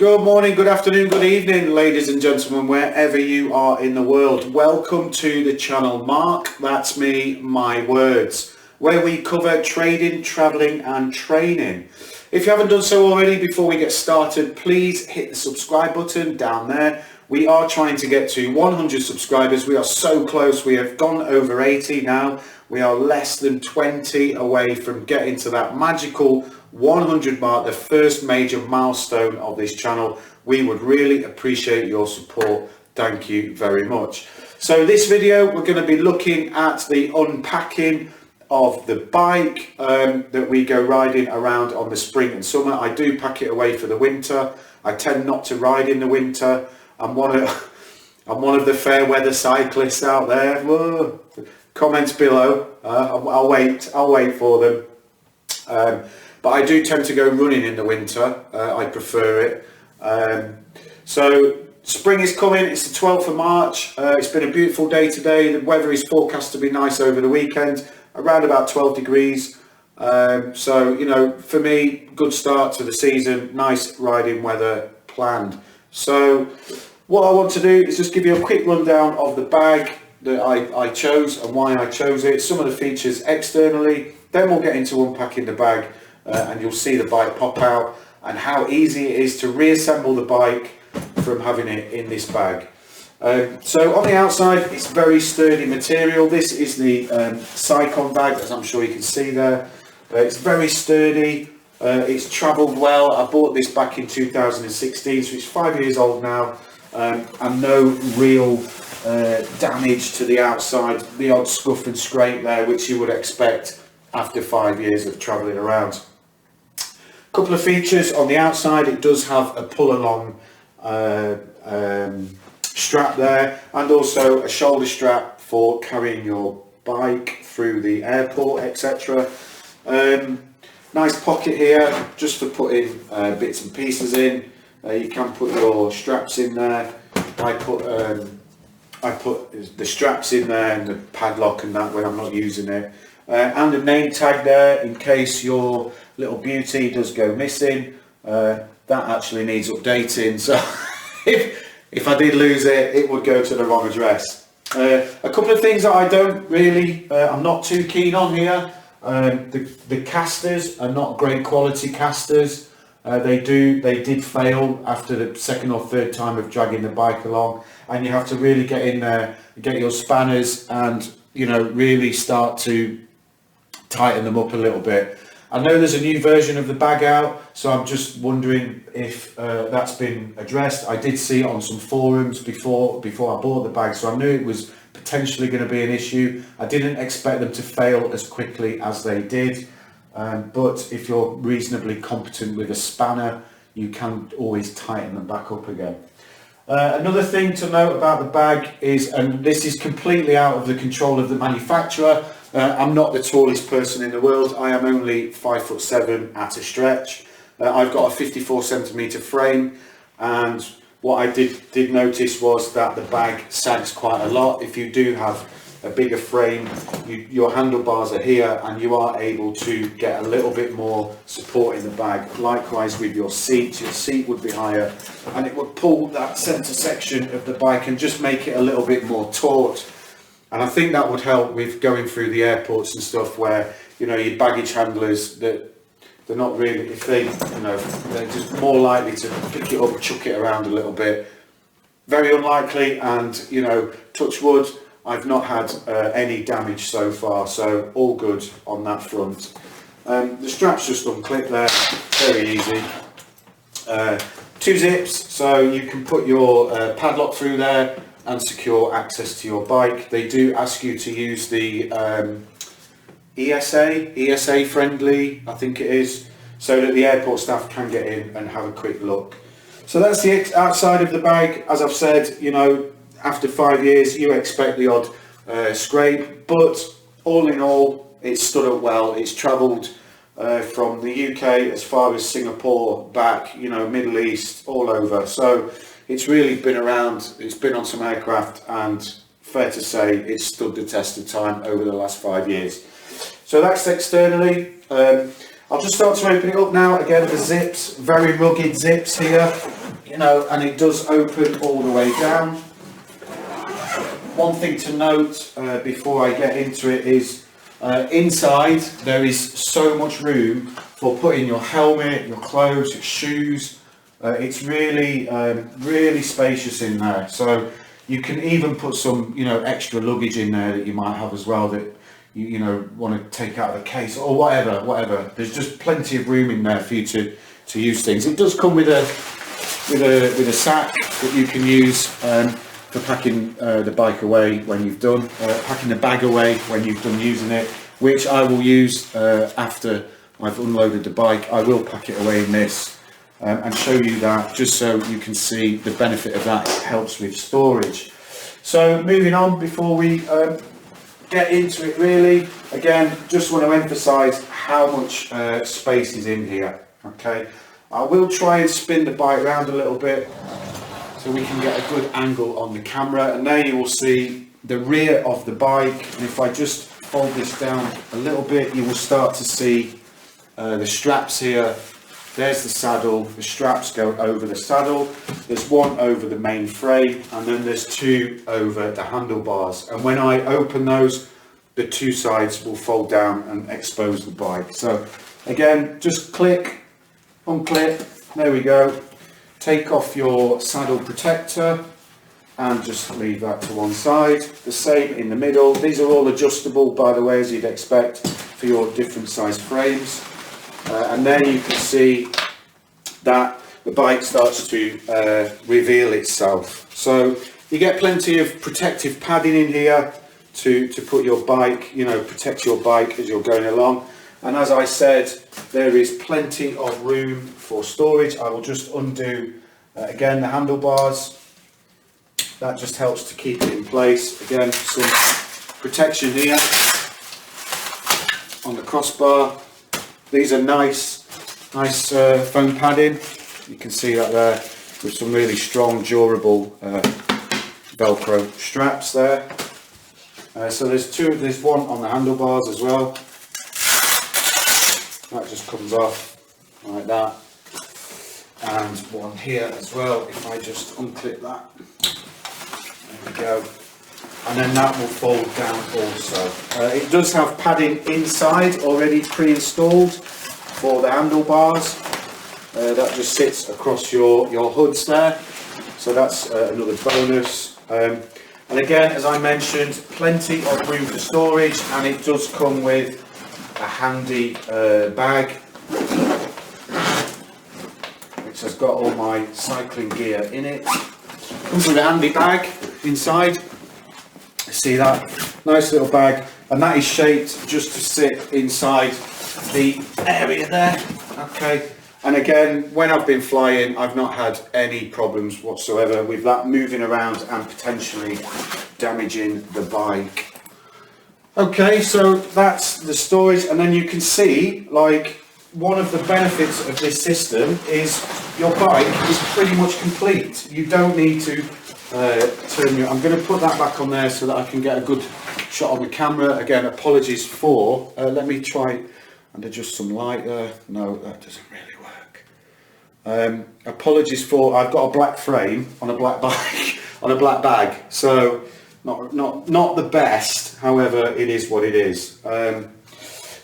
Good morning, good afternoon, good evening, ladies and gentlemen, wherever you are in the world. Welcome to the channel Mark, that's me, my words, where we cover trading, travelling and training. If you haven't done so already, before we get started, please hit the subscribe button down there. We are trying to get to 100 subscribers. We are so close. We have gone over 80 now. We are less than 20 away from getting to that magical 100 mark, the first major milestone of this channel. We would really appreciate your support. Thank you very much. So this video, we're going to be looking at the unpacking of the bike that we go riding around on the spring and summer. I do pack it away for the winter. I tend not to ride in the winter. I'm one of the fair weather cyclists out there. Whoa. Comments below. I'll wait for them. But I do tend to go running in the winter. I prefer it. So spring is coming. It's the 12th of March. It's been a beautiful day today. The weather is forecast to be nice over the weekend, around about 12 degrees. So, you know, for me, good start to the season. Nice riding weather planned. So what I want to do is just give you a quick rundown of the bag that I chose and why I chose it. Some of the features externally. Then we'll get into unpacking the bag. And you'll see the bike pop out and how easy it is to reassemble the bike from having it in this bag. So on the outside, it's very sturdy material. This is the Cycon Bag, as I'm sure you can see there. It's very sturdy. It's travelled well. I bought this back in 2016, so it's 5 years old now, and no real damage to the outside. The odd scuff and scrape there, which you would expect after 5 years of travelling around. Couple of features on the outside. It does have a pull along strap there, and also a shoulder strap for carrying your bike through the airport, etc. Nice pocket here just for putting bits and pieces in. You can put your straps in there. I put the straps in there and the padlock and that when I'm not using it. And a name tag there in case your little beauty does go missing. That actually needs updating, so if I did lose it, it would go to the wrong address. A couple of things that I don't really, I'm not too keen on here. The casters are not great quality casters. They did fail after the second or third time of dragging the bike along, and you have to really get in there, get your spanners, and you know, really start to tighten them up a little bit. I know there's a new version of the bag out, so I'm just wondering if that's been addressed. I did see it on some forums before I bought the bag, so I knew it was potentially going to be an issue. I didn't expect them to fail as quickly as they did, but if you're reasonably competent with a spanner, you can always tighten them back up again. Another thing to note about the bag is, and this is completely out of the control of the manufacturer, I'm not the tallest person in the world. I am only 5'7" at a stretch. I've got a 54 centimetre frame, and what I did notice was that the bag sags quite a lot. If you do have a bigger frame, your handlebars are here and you are able to get a little bit more support in the bag. Likewise with your seat would be higher, and it would pull that centre section of the bike and just make it a little bit more taut. And I think that would help with going through the airports and stuff where, you know, your baggage handlers, that they're not really, if they, you know, they're just more likely to pick it up, chuck it around a little bit. Very unlikely, and, you know, touch wood, I've not had any damage so far, so all good on that front. The strap's just unclipped there, very easy. 2 zips, so you can put your padlock through there and secure access to your bike. They do ask you to use the ESA friendly, I think it is, so that the airport staff can get in and have a quick look. So that's the outside of the bag. As I've said, you know, after 5 years you expect the odd scrape, but all in all it's stood up well. It's travelled from the UK as far as Singapore, back, you know, Middle East, all over. So it's really been around, it's been on some aircraft, and fair to say it's stood the test of time over the last 5 years. So that's externally. I'll just start to open it up now. Again, the zips, very rugged zips here, you know, and it does open all the way down. One thing to note before I get into it is inside there is so much room for putting your helmet, your clothes, your shoes. It's really, really spacious in there. So you can even put some, you know, extra luggage in there that you might have as well that you know want to take out of the case or whatever. There's just plenty of room in there for you to use things. It does come with a sack that you can use for packing the bike away when you've done, packing the bag away when you've done using it, which I will use after I've unloaded the bike. I will pack it away in this and show you that, just so you can see the benefit of that. It helps with storage. So moving on, before we get into it really, again, just want to emphasize how much space is in here. Okay, I will try and spin the bike around a little bit so we can get a good angle on the camera, and there you will see the rear of the bike. And if I just fold this down a little bit, you will start to see the straps here. There's the saddle, the straps go over the saddle, there's one over the main frame, and then there's two over the handlebars. And when I open those, the two sides will fold down and expose the bike. So again, just click, unclip, there we go. Take off your saddle protector and just leave that to one side. The same in the middle. These are all adjustable, by the way, as you'd expect for your different size frames. And then you can see that the bike starts to reveal itself. So you get plenty of protective padding in here to put your bike, you know, protect your bike as you're going along. And as I said, there is plenty of room for storage. I will just undo again the handlebars. That just helps to keep it in place. Again, some protection here on the crossbar. These are nice foam padding. You can see that there with some really strong, durable Velcro straps there. So there's one on the handlebars as well. That just comes off like that, and one here as well. If I just unclip that, there we go, and then that will fold down also. It does have padding inside already pre-installed for the handlebars. That just sits across your hoods there, so that's another bonus. And again, as I mentioned, plenty of room for storage, and it does come with a handy bag which has got all my cycling gear in it. Comes with a handy bag inside. See that? Nice little bag, and that is shaped just to sit inside the area there. Okay, and again, when I've been flying, I've not had any problems whatsoever with that moving around and potentially damaging the bike. Okay, so that's the storage, and then you can see, like, one of the benefits of this system is your bike is pretty much complete. You don't need to turn your... I'm going to put that back on there so that I can get a good shot on the camera. Again, apologies for... let me try and adjust some light there. No, that doesn't really work. Apologies for... I've got a black frame on a black bike, on a black bag, so... Not the best, however, it is what it is.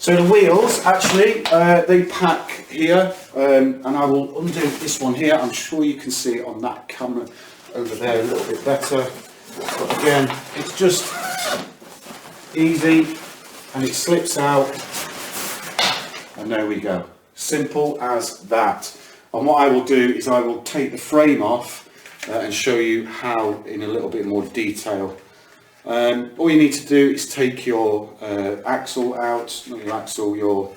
So the wheels, actually, they pack here, and I will undo this one here. I'm sure you can see it on that camera over there a little bit better. But again, it's just easy, and it slips out, and there we go. Simple as that. And what I will do is I will take the frame off and show you how in a little bit more detail. All you need to do is take your axle out, not your axle,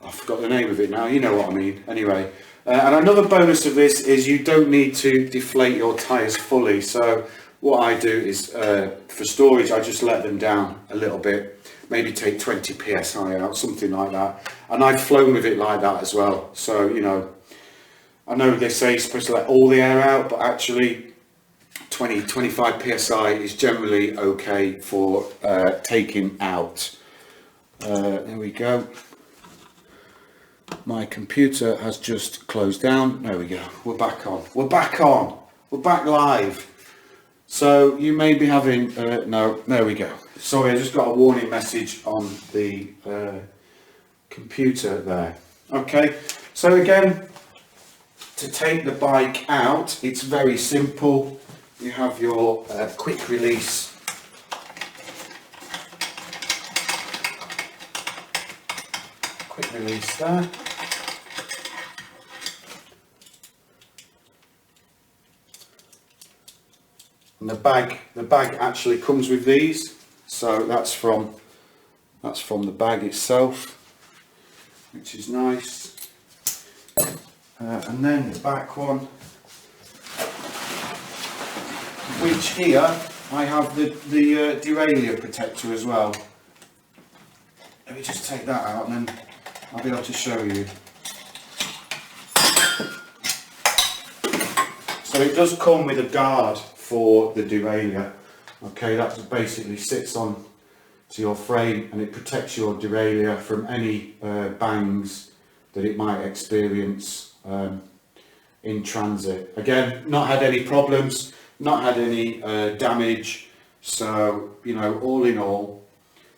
I forgot the name of it now, you know what I mean. Anyway, and another bonus of this is you don't need to deflate your tyres fully. So what I do is, for storage, I just let them down a little bit, maybe take 20 psi out, something like that. And I've flown with it like that as well. So, you know, I know they say you're supposed to let all the air out, but actually 20-25 psi is generally okay for taking out. There we go. my computer has just closed down. There we go. We're back on. We're back on. We're back live. So you may be having, no, there we go. Sorry, I just got a warning message on the computer there. Okay, so again, to take the bike out, it's very simple. You have your quick release there. And the bag actually comes with these, so that's from the bag itself, which is nice. And then the back one, which here I have the derailleur protector as well. Let me just take that out and then I'll be able to show you. So it does come with a guard for the derailleur. Okay, that just basically sits on to your frame and it protects your derailleur from any bangs that it might experience in transit. Again, not had any problems, not had any damage, so you know, all in all,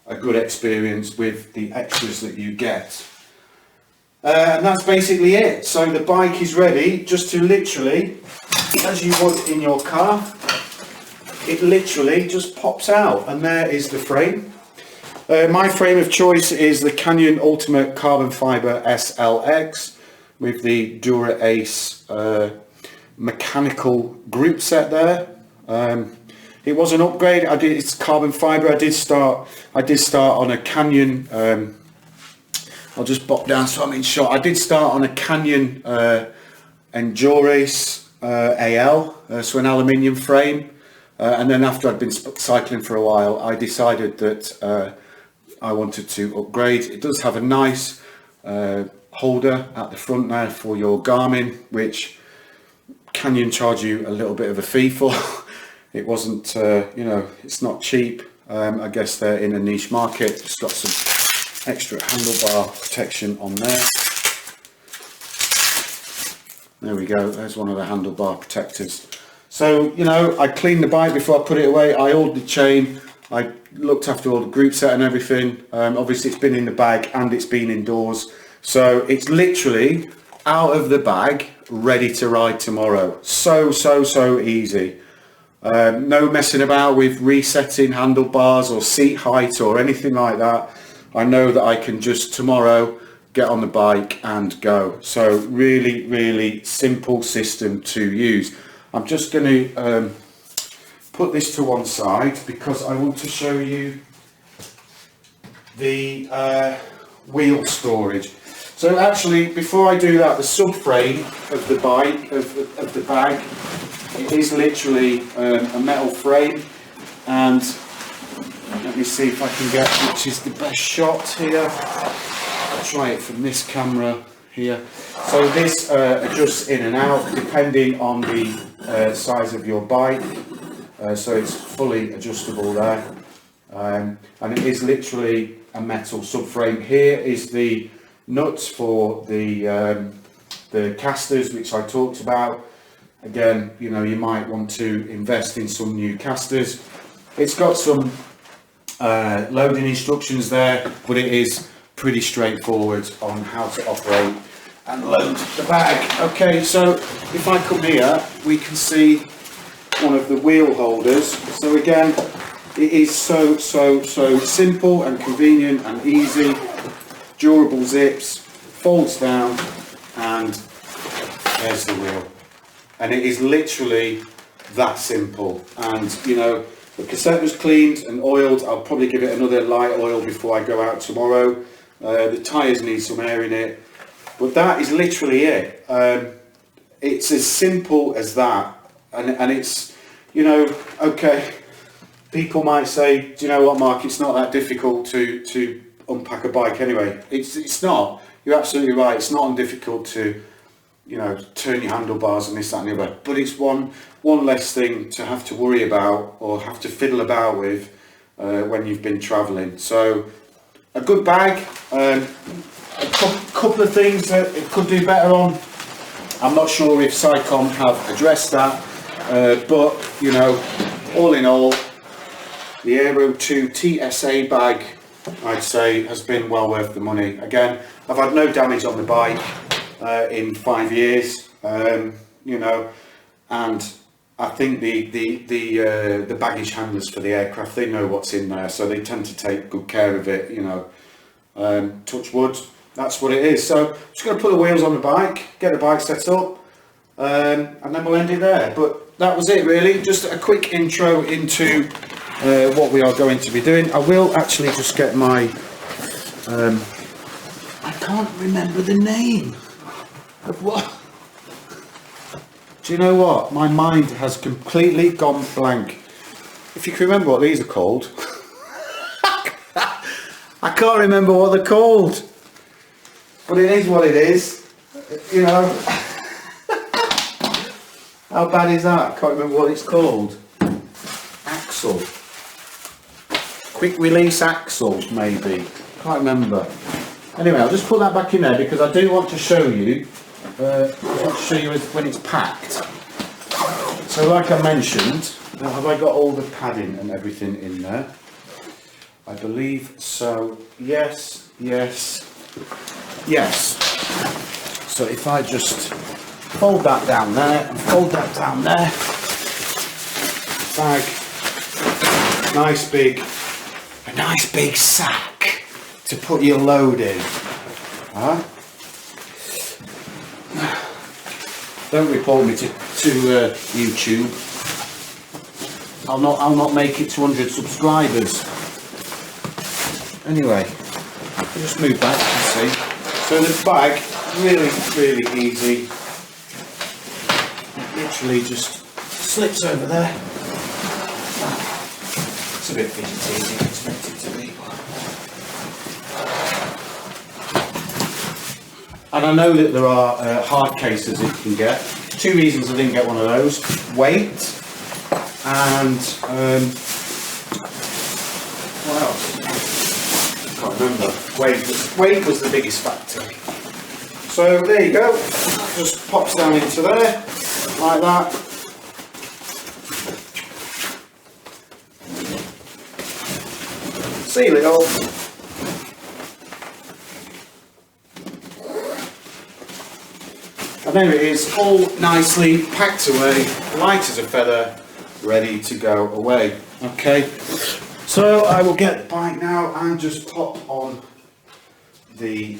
a good experience with the extras that you get. And that's basically it. So the bike is ready just to literally, as you would in your car, it literally just pops out, and there is the frame. My frame of choice is the Canyon Ultimate Carbon Fibre SLX with the Dura Ace mechanical group set there. It was an upgrade. It's carbon fibre. I did start on a Canyon. I'll just bop down so I'm in shot. I did start on a Canyon Endurace AL, so an aluminium frame. And then after I'd been cycling for a while, I decided that I wanted to upgrade. It does have a nice holder at the front there for your Garmin, which Canyon charge you a little bit of a fee for. It wasn't, you know, it's not cheap. I guess they're in a niche market. It's got some extra handlebar protection on there. There we go, there's one of the handlebar protectors. So, you know, I cleaned the bike before I put it away. I oiled the chain, I looked after all the group set and everything. Obviously it's been in the bag and it's been indoors. So it's literally out of the bag, ready to ride tomorrow. So easy. No messing about with resetting handlebars or seat height or anything like that. I know that I can just tomorrow get on the bike and go. So really simple system to use. I'm just going to put this to one side because I want to show you the wheel storage. So actually, before I do that, the subframe of the bike, of the bag, it is literally a metal frame, and let me see if I can get which is the best shot here. I'll try it from this camera here. So this adjusts in and out depending on the size of your bike, so it's fully adjustable there, and it is literally a metal subframe. Here is the nuts for the casters, which I talked about. Again, you know, you might want to invest in some new casters. It's got some loading instructions there, but it is pretty straightforward on how to operate and load the bag. Okay, so if I come here, we can see one of the wheel holders. So again, it is so simple and convenient and easy. Durable zips, folds down, and there's the wheel. And it is literally that simple. And you know, the cassette was cleaned and oiled. I'll probably give it another light oil before I go out tomorrow. The tyres need some air in it, but that is literally it. It's as simple as that, and it's, you know, okay, people might say, do you know what, Mark, it's not that difficult to unpack a bike anyway. It's not. You're absolutely right. It's not difficult to, you know, turn your handlebars and this, that and the other, but it's one less thing to have to worry about or have to fiddle about with when you've been travelling. So a good bag. couple of things that it could do better on. I'm not sure if Cycon have addressed that, but you know, all in all, the Aero 2 TSA bag, I'd say, has been well worth the money. Again, I've had no damage on the bike in 5 years, you know, and I think the baggage handlers for the aircraft, they know what's in there, so they tend to take good care of it, you know. Touch wood, that's what it is. So just going to put the wheels on the bike, get the bike set up, and then we'll end it there. But that was it really, just a quick intro into what we are going to be doing. I will actually just get my, I can't remember the name of what. Do you know what? My mind has completely gone blank. If you can remember what these are called. I can't remember what they're called. But it is what it is. You know. How bad is that? I can't remember what it's called. Axle. Quick release axle, maybe. Can't remember. Anyway, I'll just put that back in there because I do want to show you. I want to show you when it's packed. So like I mentioned, have I got all the padding and everything in there? I believe so. Yes, yes, yes. So if I just fold that down there and fold that down there, bag, a nice big sack to put your load in. Huh? Don't report me to YouTube. I'll not make it 200 subscribers. Anyway, I'll just move back, you see. So the bag, really easy. It literally just slips over there. It's a bit fidgety as you expect it to be. And I know that there are hard cases that you can get. 2 reasons I didn't get one of those: weight and what else? I can't remember. Weight was the biggest factor. So there you go. Just pops down into there like that. Seal it off. And there it is, all nicely packed away, light as a feather, ready to go away. Okay, so I will get the bike now and just pop on the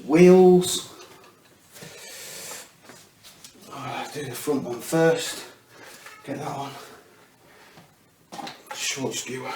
wheels. Do the front one first, get that on, short skewer.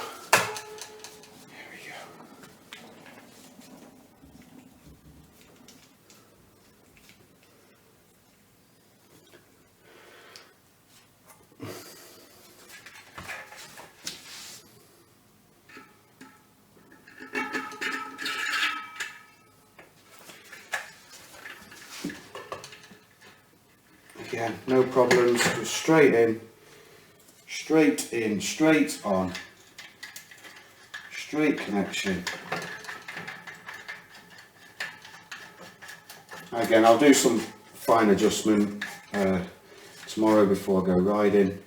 Again, no problems, just straight in, straight on, straight connection. Again, I'll do some fine adjustment tomorrow before I go riding,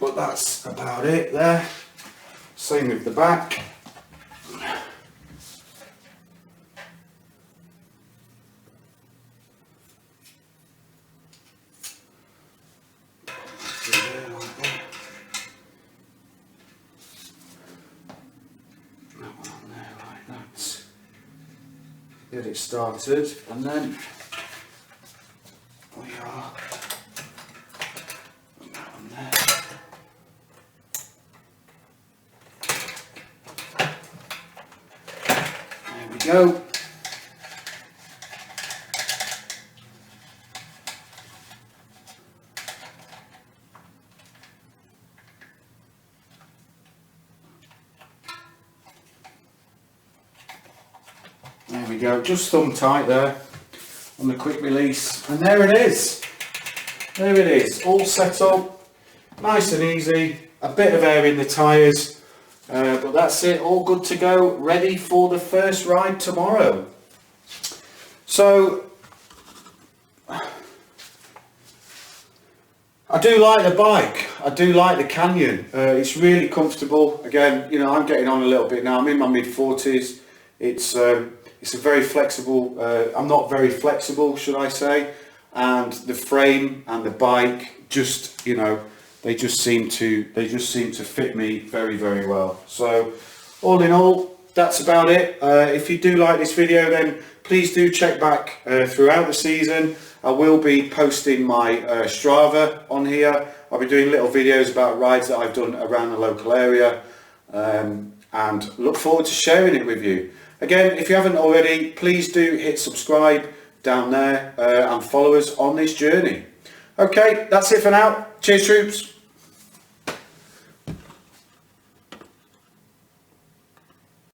but that's about it there. Same with the back. Get it started, and then we are putting that on there. There we go. There we go, just thumb tight there on the quick release, and there it is. There it is, all set up, nice and easy. A bit of air in the tyres, But that's it, all good to go, ready for the first ride tomorrow. So I do like the bike, I do like the Canyon. It's really comfortable. Again, you know, I'm getting on a little bit now, I'm in my mid-40s. It's a very flexible, I'm not very flexible, should I say, and the frame and the bike just, you know, they just seem to fit me very, very well. So all in all, that's about it. If you do like this video, then please do check back throughout the season. I will be posting my Strava on here. I'll be doing little videos about rides that I've done around the local area, and look forward to sharing it with you. Again, if you haven't already, please do hit subscribe down there and follow us on this journey. Okay, that's it for now. Cheers, troops.